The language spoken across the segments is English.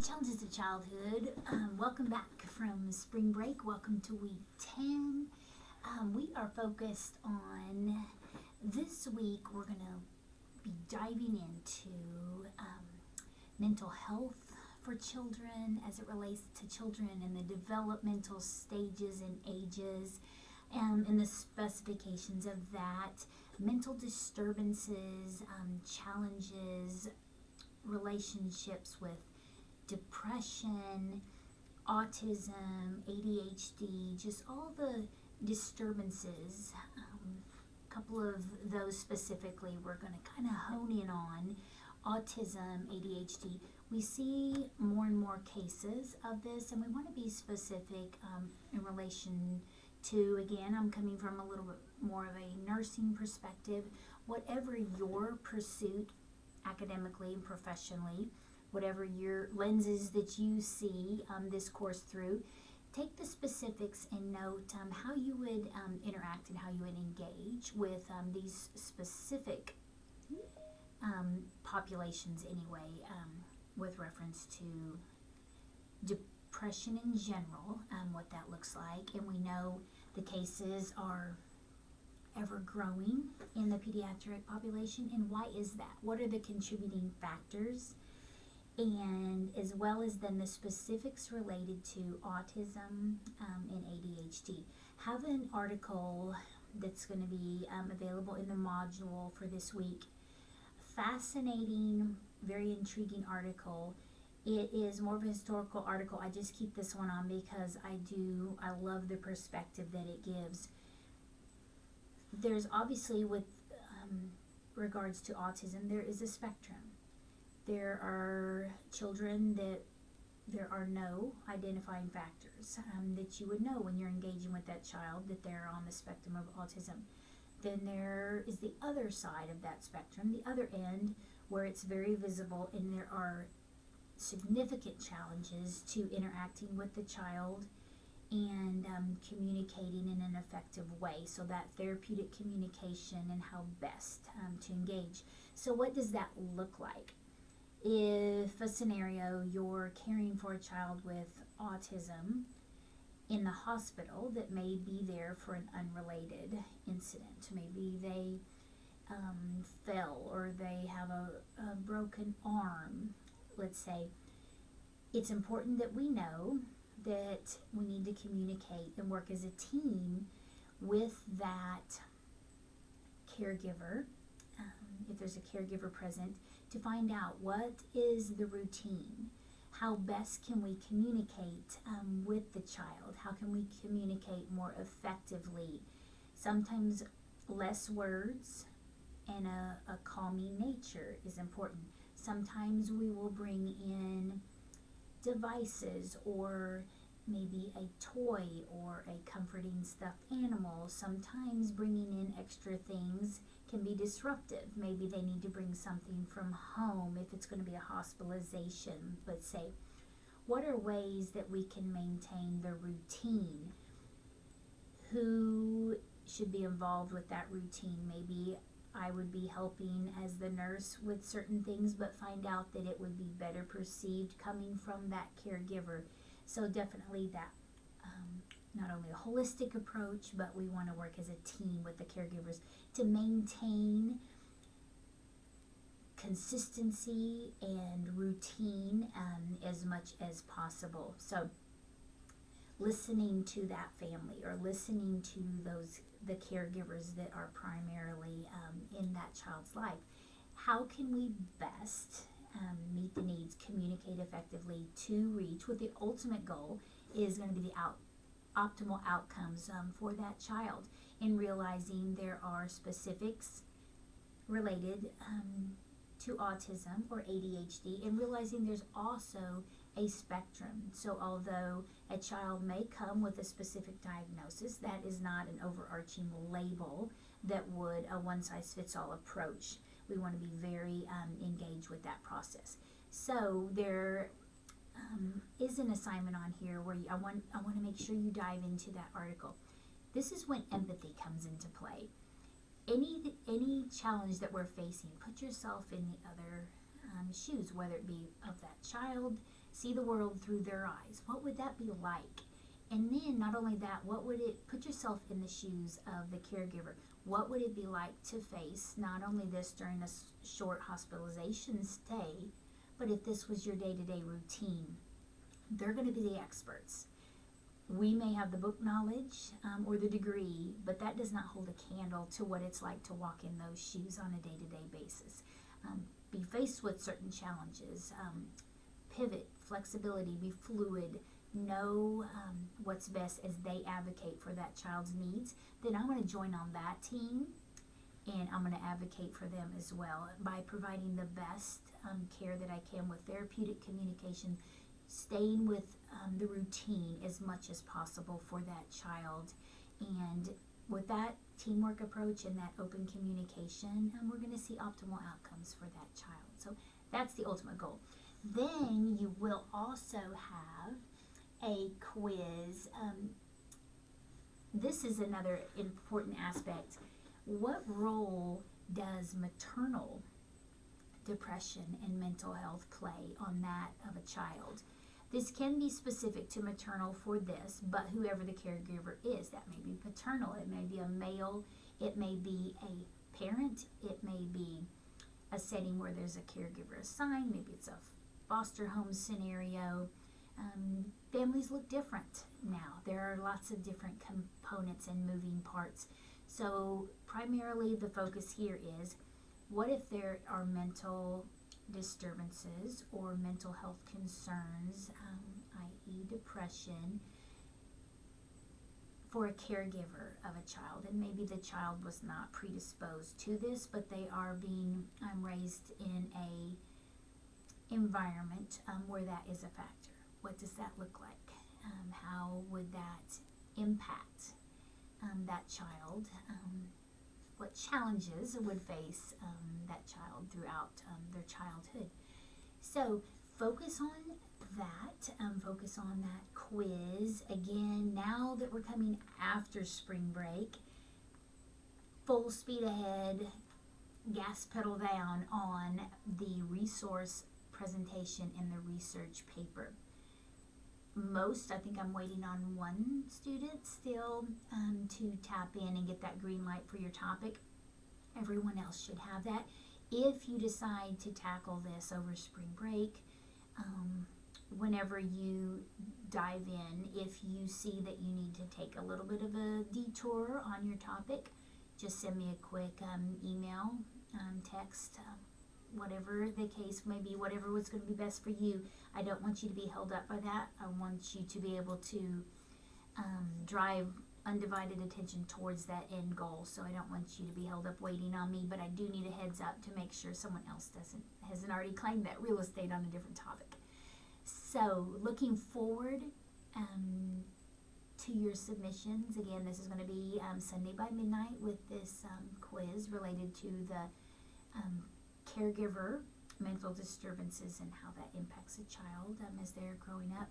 Challenges of Childhood. Welcome back from spring break. Welcome to week 10. We are focused on this week, we're going to be diving into mental health for children as it relates to children in the developmental stages and ages, and the specifications of that, mental disturbances, challenges, relationships with depression, autism, ADHD, just all the disturbances. A couple of those specifically we're going to kind of hone in on. Autism, ADHD. We see more and more cases of this, and we want to be specific in relation to, again, I'm coming from a little bit more of a nursing perspective. Whatever your pursuit academically and professionally, whatever your lenses that you see this course through, take the specifics and note how you would interact and how you would engage with these specific populations anyway, with reference to depression in general, what that looks like. And we know the cases are ever growing in the pediatric population. And why is that? What are the contributing factors? And as well as then the specifics related to autism and ADHD. Have an article that's going to be available in the module for this week. Fascinating, very intriguing article. It is more of a historical article. I just keep this one on because I love the perspective that it gives. There's obviously, with regards to autism, there is a spectrum. There are children that there are no identifying factors that you would know when you're engaging with that child that they're on the spectrum of autism. Then there is the other side of that spectrum, the other end, where it's very visible and there are significant challenges to interacting with the child and communicating in an effective way. So that therapeutic communication and how best to engage. So what does that look like? If a scenario, you're caring for a child with autism in the hospital that may be there for an unrelated incident. Maybe they fell or they have a broken arm, let's say. It's important that we know that we need to communicate and work as a team with that caregiver, if there's a caregiver present, to find out what is the routine. How best can we communicate with the child? How can we communicate more effectively? Sometimes less words and a calming nature is important. Sometimes we will bring in devices or maybe a toy or a comforting stuffed animal. Sometimes bringing in extra things can be disruptive. Maybe they need to bring something from home if it's going to be a hospitalization, let's say. What are ways that we can maintain the routine? Who should be involved with that routine? Maybe I would be helping as the nurse with certain things, but find out that it would be better perceived coming from that caregiver. So definitely that not only a holistic approach, but we want to work as a team with the caregivers to maintain consistency and routine as much as possible. So listening to that family or listening to the caregivers that are primarily in that child's life. How can we best meet the needs, communicate effectively to reach what the ultimate goal is going to be the optimal outcomes for that child, in realizing there are specifics related to autism or ADHD, and realizing there's also a spectrum. So although a child may come with a specific diagnosis, that is not an overarching label that would a one-size-fits-all approach. We want to be very engaged with that process. So there is an assignment on here where I want to make sure you dive into that article. This is when empathy comes into play. Any challenge that we're facing, put yourself in the other shoes, whether it be of that child see the world through their eyes. What would that be like? And then not only that, what would it, put yourself in the shoes of the caregiver. What would it be like to face not only this during a short hospitalization stay, but if this was your day-to-day routine? They're going to be the experts. We may have the book knowledge or the degree, but that does not hold a candle to what it's like to walk in those shoes on a day-to-day basis. Be faced with certain challenges, pivot, flexibility, be fluid, know what's best as they advocate for that child's needs. Then I'm going to join on that team, and I'm going to advocate for them as well by providing the best care that I can with therapeutic communication, staying with the routine as much as possible for that child. And with that teamwork approach and that open communication, we're going to see optimal outcomes for that child. So that's the ultimate goal. Then you will also have a quiz. This is another important aspect. What role does maternal depression and mental health play on that of a child? This can be specific to maternal for this, but whoever the caregiver is, that may be paternal, it may be a male, it may be a parent, it may be a setting where there's a caregiver assigned, maybe it's a foster home scenario. Families look different now. There are lots of different components and moving parts. So primarily the focus here is, what if there are mental disturbances or mental health concerns, i.e. depression, for a caregiver of a child? And maybe the child was not predisposed to this, but they are being raised in a environment where that is a factor. What does that look like? How would that impact that child? What challenges would face that child throughout their childhood? So focus on that. Focus on that quiz. Again, now that we're coming after spring break, full speed ahead, gas pedal down on the resource presentation and the research paper. I think I'm waiting on one student still to tap in and get that green light for your topic. Everyone else should have that. If you decide to tackle this over spring break, whenever you dive in, if you see that you need to take a little bit of a detour on your topic, just send me a quick email, text, whatever the case may be, whatever was going to be best for you. I don't want you to be held up by that. I want you to be able to drive undivided attention towards that end goal. So I don't want you to be held up waiting on me, but I do need a heads up to make sure someone else hasn't already claimed that real estate on a different topic. So looking forward to your submissions. Again, this is going to be Sunday by midnight with this quiz related to the caregiver mental disturbances and how that impacts a child as they're growing up.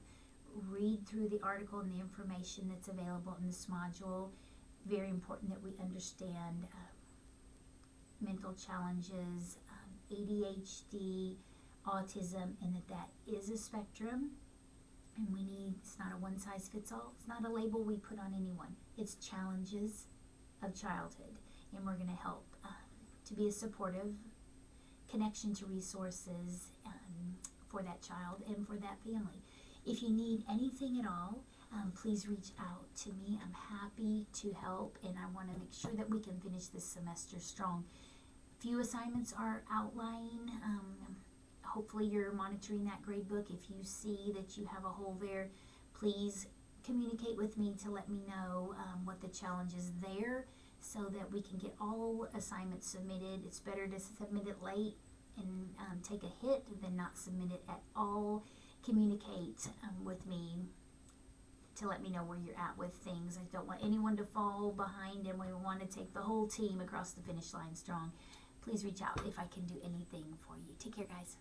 Read through the article and the information that's available in this module. Very important that we understand mental challenges, ADHD, autism, and that is a spectrum. And it's not a one size fits all. It's not a label we put on anyone. It's challenges of childhood. And we're going to help to be a supportive connection to resources for that child and for that family. If you need anything at all, please reach out to me. I'm happy to help, and I want to make sure that we can finish this semester strong. Few assignments are outlying. Hopefully you're monitoring that grade book. If you see that you have a hole there, please communicate with me to let me know what the challenge is there, so that we can get all assignments submitted. It's better to submit it late and take a hit than not submit it at all. Communicate with me to let me know where you're at with things. I don't want anyone to fall behind, and we want to take the whole team across the finish line strong. Please reach out if I can do anything for you. Take care, guys.